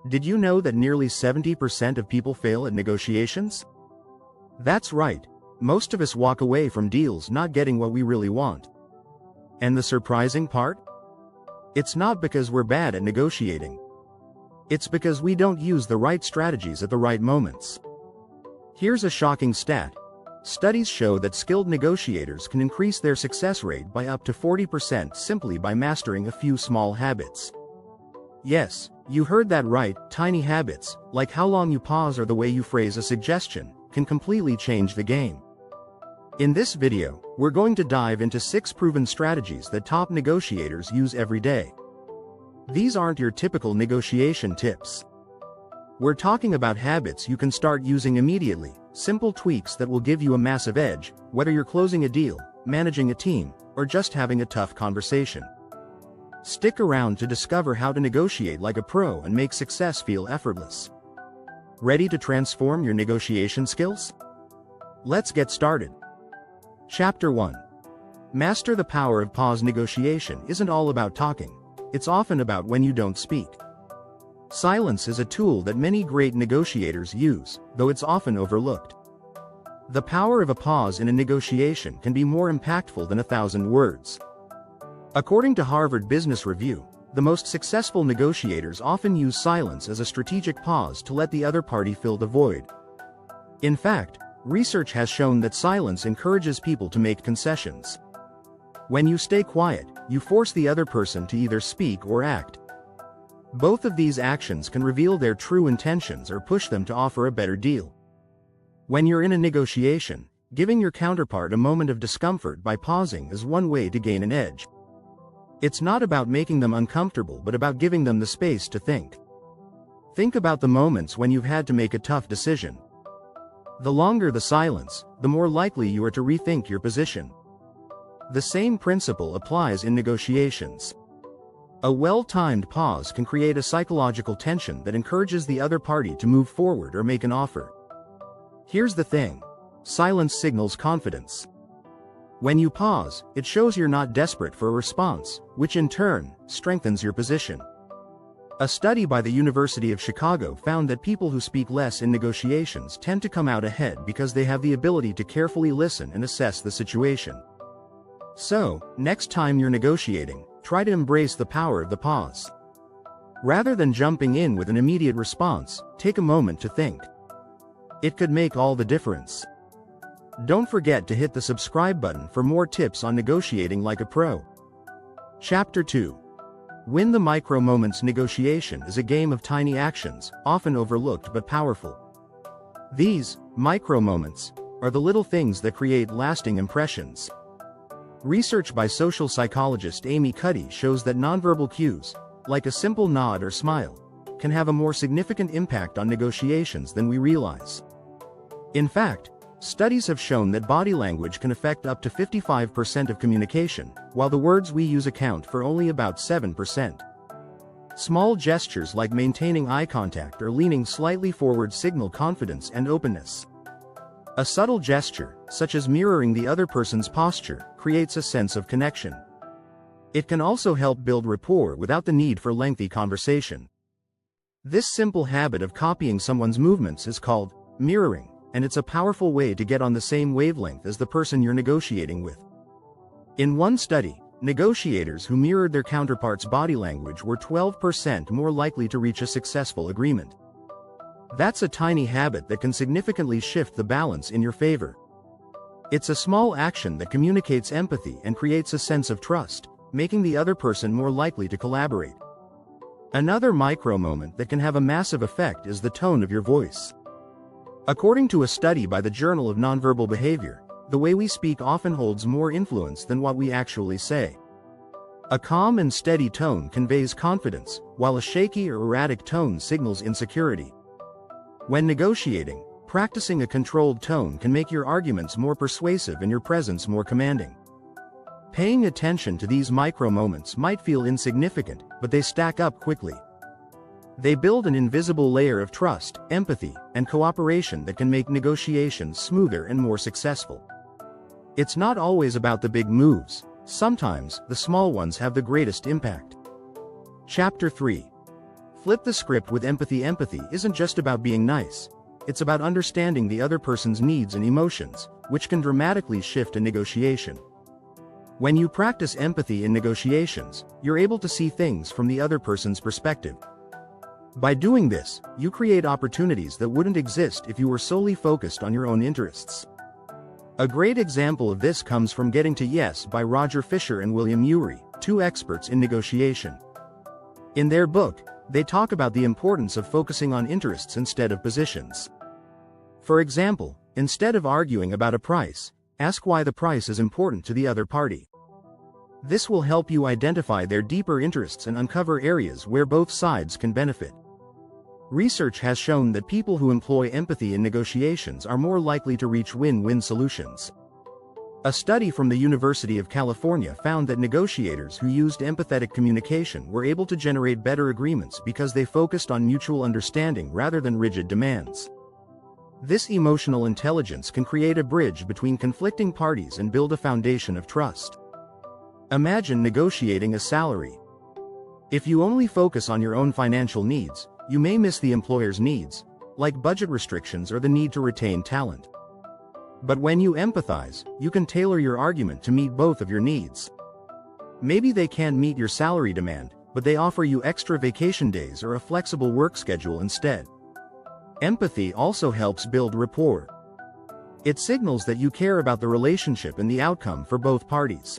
Did you know that nearly 70% of people fail at negotiations? That's right. Most of us walk away from deals not getting what we really want. And the surprising part? It's not because we're bad at negotiating. It's because we don't use the right strategies at the right moments. Here's a shocking stat. Studies show that skilled negotiators can increase their success rate by up to 40% simply by mastering a few small habits. Yes, you heard that right, tiny habits, like how long you pause or the way you phrase a suggestion, can completely change the game. In this video, we're going to dive into 6 proven strategies that top negotiators use every day. These aren't your typical negotiation tips. We're talking about habits you can start using immediately, simple tweaks that will give you a massive edge, whether you're closing a deal, managing a team, or just having a tough conversation. Stick around to discover how to negotiate like a pro and make success feel effortless. Ready to transform your negotiation skills? Let's get started. Chapter 1. Master the power of pause. Negotiation isn't all about talking. It's often about when you don't speak. Silence is a tool that many great negotiators use, though it's often overlooked. The power of a pause in a negotiation can be more impactful than 1,000 words. According to Harvard Business Review, the most successful negotiators often use silence as a strategic pause to let the other party fill the void. In fact, research has shown that silence encourages people to make concessions. When you stay quiet, you force the other person to either speak or act. Both of these actions can reveal their true intentions or push them to offer a better deal. When you're in a negotiation, giving your counterpart a moment of discomfort by pausing is one way to gain an edge. It's not about making them uncomfortable but about giving them the space to think. Think about the moments when you've had to make a tough decision. The longer the silence, the more likely you are to rethink your position. The same principle applies in negotiations. A well-timed pause can create a psychological tension that encourages the other party to move forward or make an offer. Here's the thing. Silence signals confidence. When you pause, it shows you're not desperate for a response, which in turn strengthens your position. A study by the University of Chicago found that people who speak less in negotiations tend to come out ahead because they have the ability to carefully listen and assess the situation. So, next time you're negotiating, try to embrace the power of the pause. Rather than jumping in with an immediate response, take a moment to think. It could make all the difference. Don't forget to hit the subscribe button for more tips on negotiating like a pro. Chapter 2. Win the micro moments. Negotiation is a game of tiny actions, often overlooked but powerful. These micro moments are the little things that create lasting impressions. Research by social psychologist Amy Cuddy shows that nonverbal cues, like a simple nod or smile, can have a more significant impact on negotiations than we realize. In fact, studies have shown that body language can affect up to 55% of communication, while the words we use account for only about 7%. Small gestures like maintaining eye contact or leaning slightly forward signal confidence and openness. A subtle gesture, such as mirroring the other person's posture, creates a sense of connection. It can also help build rapport without the need for lengthy conversation. This simple habit of copying someone's movements is called mirroring, and it's a powerful way to get on the same wavelength as the person you're negotiating with. In one study, negotiators who mirrored their counterparts' body language were 12% more likely to reach a successful agreement. That's a tiny habit that can significantly shift the balance in your favor. It's a small action that communicates empathy and creates a sense of trust, making the other person more likely to collaborate. Another micro moment that can have a massive effect is the tone of your voice. According to a study by the Journal of Nonverbal Behavior, the way we speak often holds more influence than what we actually say. A calm and steady tone conveys confidence, while a shaky or erratic tone signals insecurity. When negotiating, practicing a controlled tone can make your arguments more persuasive and your presence more commanding. Paying attention to these micro moments might feel insignificant, but they stack up quickly. They build an invisible layer of trust, empathy, and cooperation that can make negotiations smoother and more successful. It's not always about the big moves. Sometimes, the small ones have the greatest impact. Chapter 3. Flip the script with empathy. Empathy isn't just about being nice. It's about understanding the other person's needs and emotions, which can dramatically shift a negotiation. When you practice empathy in negotiations, you're able to see things from the other person's perspective. By doing this, you create opportunities that wouldn't exist if you were solely focused on your own interests. A great example of this comes from Getting to Yes by Roger Fisher and William Ury, two experts in negotiation. In their book, they talk about the importance of focusing on interests instead of positions. For example, instead of arguing about a price, ask why the price is important to the other party. This will help you identify their deeper interests and uncover areas where both sides can benefit. Research has shown that people who employ empathy in negotiations are more likely to reach win-win solutions. A study from the University of California found that negotiators who used empathetic communication were able to generate better agreements because they focused on mutual understanding rather than rigid demands. This emotional intelligence can create a bridge between conflicting parties and build a foundation of trust. Imagine negotiating a salary. If you only focus on your own financial needs, you may miss the employer's needs, like budget restrictions or the need to retain talent. But when you empathize, you can tailor your argument to meet both of your needs. Maybe they can't meet your salary demand, but they offer you extra vacation days or a flexible work schedule instead. Empathy also helps build rapport. It signals that you care about the relationship and the outcome for both parties.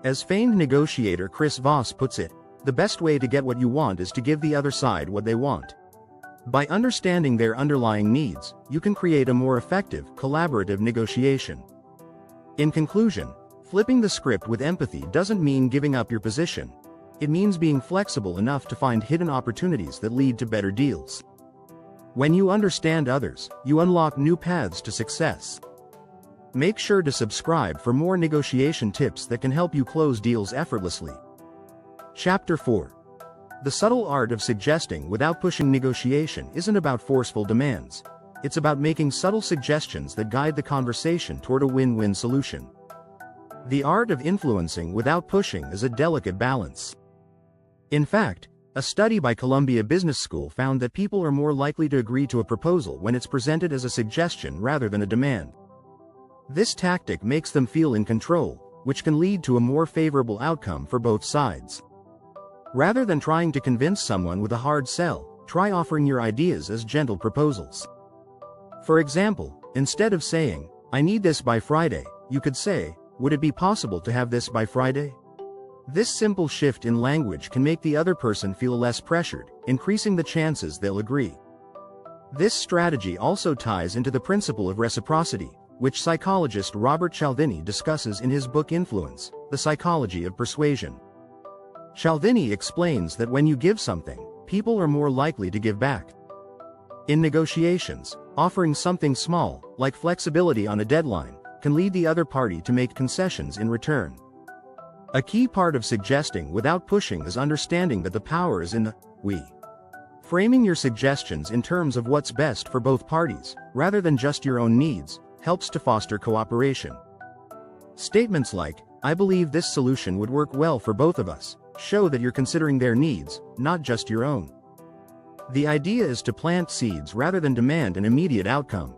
As famed negotiator Chris Voss puts it, the best way to get what you want is to give the other side what they want. By understanding their underlying needs, you can create a more effective, collaborative negotiation. In conclusion, flipping the script with empathy doesn't mean giving up your position. It means being flexible enough to find hidden opportunities that lead to better deals. When you understand others, you unlock new paths to success. Make sure to subscribe for more negotiation tips that can help you close deals effortlessly. Chapter 4. The subtle art of suggesting without pushing. Negotiation isn't about forceful demands. It's about making subtle suggestions that guide the conversation toward a win-win solution. The art of influencing without pushing is a delicate balance. In fact, a study by Columbia Business School found that people are more likely to agree to a proposal when it's presented as a suggestion rather than a demand. This tactic makes them feel in control, which can lead to a more favorable outcome for both sides. Rather than trying to convince someone with a hard sell, try offering your ideas as gentle proposals. For example, instead of saying, "I need this by Friday," you could say, "Would it be possible to have this by Friday?" This simple shift in language can make the other person feel less pressured, increasing the chances they'll agree. This strategy also ties into the principle of reciprocity, which psychologist Robert Cialdini discusses in his book Influence: The Psychology of Persuasion. Cialdini explains that when you give something, people are more likely to give back. In negotiations, offering something small, like flexibility on a deadline, can lead the other party to make concessions in return. A key part of suggesting without pushing is understanding that the power is in the we. Framing your suggestions in terms of what's best for both parties, rather than just your own needs, helps to foster cooperation. Statements like, "I believe this solution would work well for both of us," show that you're considering their needs, not just your own. The idea is to plant seeds rather than demand an immediate outcome.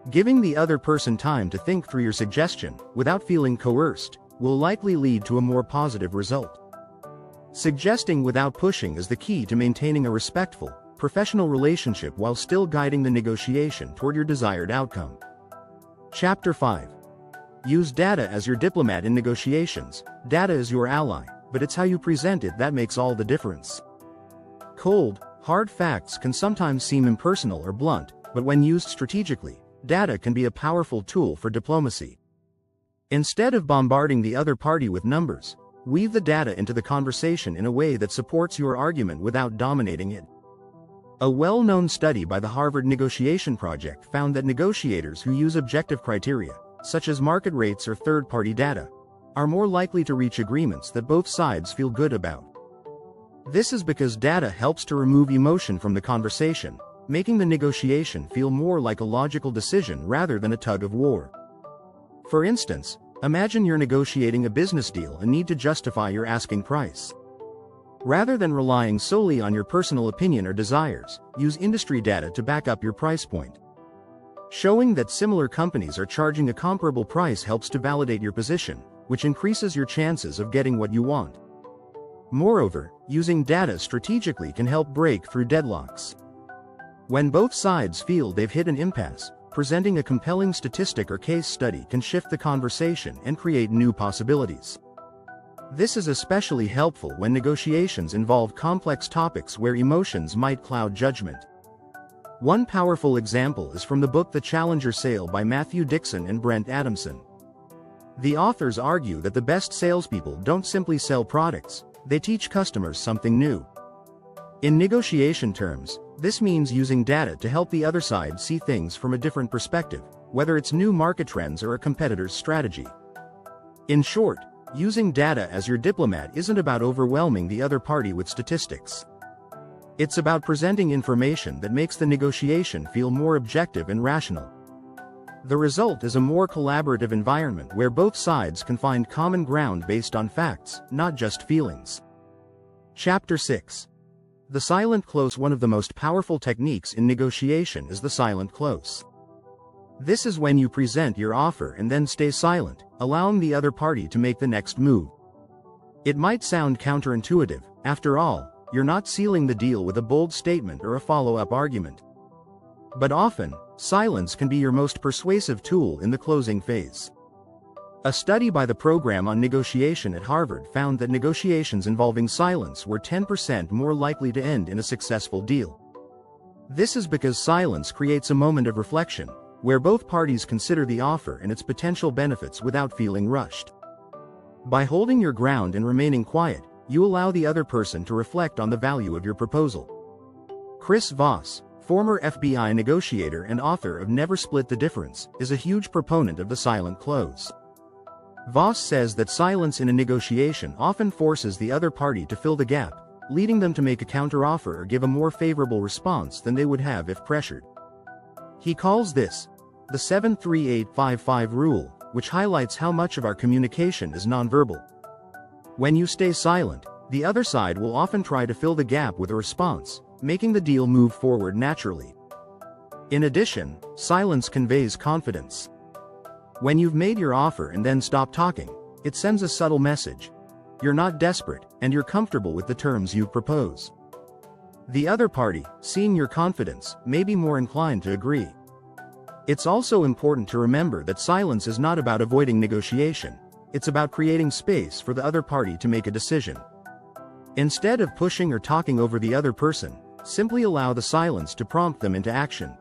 Giving the other person time to think through your suggestion, without feeling coerced, will likely lead to a more positive result. Suggesting without pushing is the key to maintaining a respectful, professional relationship while still guiding the negotiation toward your desired outcome. Chapter 5. Use data as your diplomat in negotiations. Data is your ally, but it's how you present it that makes all the difference. Cold, hard facts can sometimes seem impersonal or blunt, but when used strategically, data can be a powerful tool for diplomacy. Instead of bombarding the other party with numbers, weave the data into the conversation in a way that supports your argument without dominating it. A well-known study by the Harvard Negotiation Project found that negotiators who use objective criteria, such as market rates or third-party data, are more likely to reach agreements that both sides feel good about. This is because data helps to remove emotion from the conversation, making the negotiation feel more like a logical decision rather than a tug of war. For instance, imagine you're negotiating a business deal and need to justify your asking price. Rather than relying solely on your personal opinion or desires, use industry data to back up your price point. Showing that similar companies are charging a comparable price helps to validate your position, which increases your chances of getting what you want. Moreover, using data strategically can help break through deadlocks. When both sides feel they've hit an impasse, presenting a compelling statistic or case study can shift the conversation and create new possibilities. This is especially helpful when negotiations involve complex topics where emotions might cloud judgment. One powerful example is from the book The Challenger Sale by Matthew Dixon and Brent Adamson. The authors argue that the best salespeople don't simply sell products, they teach customers something new. In negotiation terms, this means using data to help the other side see things from a different perspective, whether it's new market trends or a competitor's strategy. In short, using data as your diplomat isn't about overwhelming the other party with statistics. It's about presenting information that makes the negotiation feel more objective and rational. The result is a more collaborative environment where both sides can find common ground based on facts, not just feelings. Chapter 6. The silent close. One of the most powerful techniques in negotiation is the silent close. This is when you present your offer and then stay silent, allowing the other party to make the next move. It might sound counterintuitive. After all, you're not sealing the deal with a bold statement or a follow-up argument. But often, silence can be your most persuasive tool in the closing phase. A study by the Program on Negotiation at Harvard found that negotiations involving silence were 10% more likely to end in a successful deal. This is because silence creates a moment of reflection, where both parties consider the offer and its potential benefits without feeling rushed. By holding your ground and remaining quiet, you allow the other person to reflect on the value of your proposal. Chris Voss, former FBI negotiator and author of Never Split the Difference, is a huge proponent of the silent close. Voss says that silence in a negotiation often forces the other party to fill the gap, leading them to make a counteroffer or give a more favorable response than they would have if pressured. He calls this the 73855 rule, which highlights how much of our communication is nonverbal. When you stay silent, the other side will often try to fill the gap with a response, making the deal move forward naturally. In addition, silence conveys confidence. When you've made your offer and then stop talking, it sends a subtle message. You're not desperate, and you're comfortable with the terms you propose. The other party, seeing your confidence, may be more inclined to agree. It's also important to remember that silence is not about avoiding negotiation, it's about creating space for the other party to make a decision. Instead of pushing or talking over the other person, simply allow the silence to prompt them into action.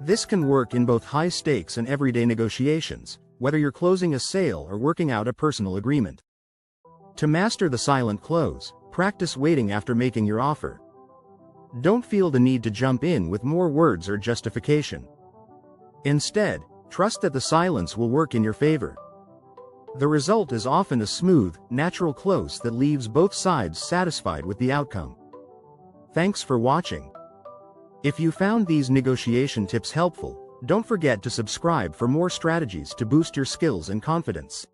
This can work in both high-stakes and everyday negotiations, whether you're closing a sale or working out a personal agreement. To master the silent close, practice waiting after making your offer. Don't feel the need to jump in with more words or justification. Instead, trust that the silence will work in your favor. The result is often a smooth, natural close that leaves both sides satisfied with the outcome. Thanks for watching. If you found these negotiation tips helpful, don't forget to subscribe for more strategies to boost your skills and confidence.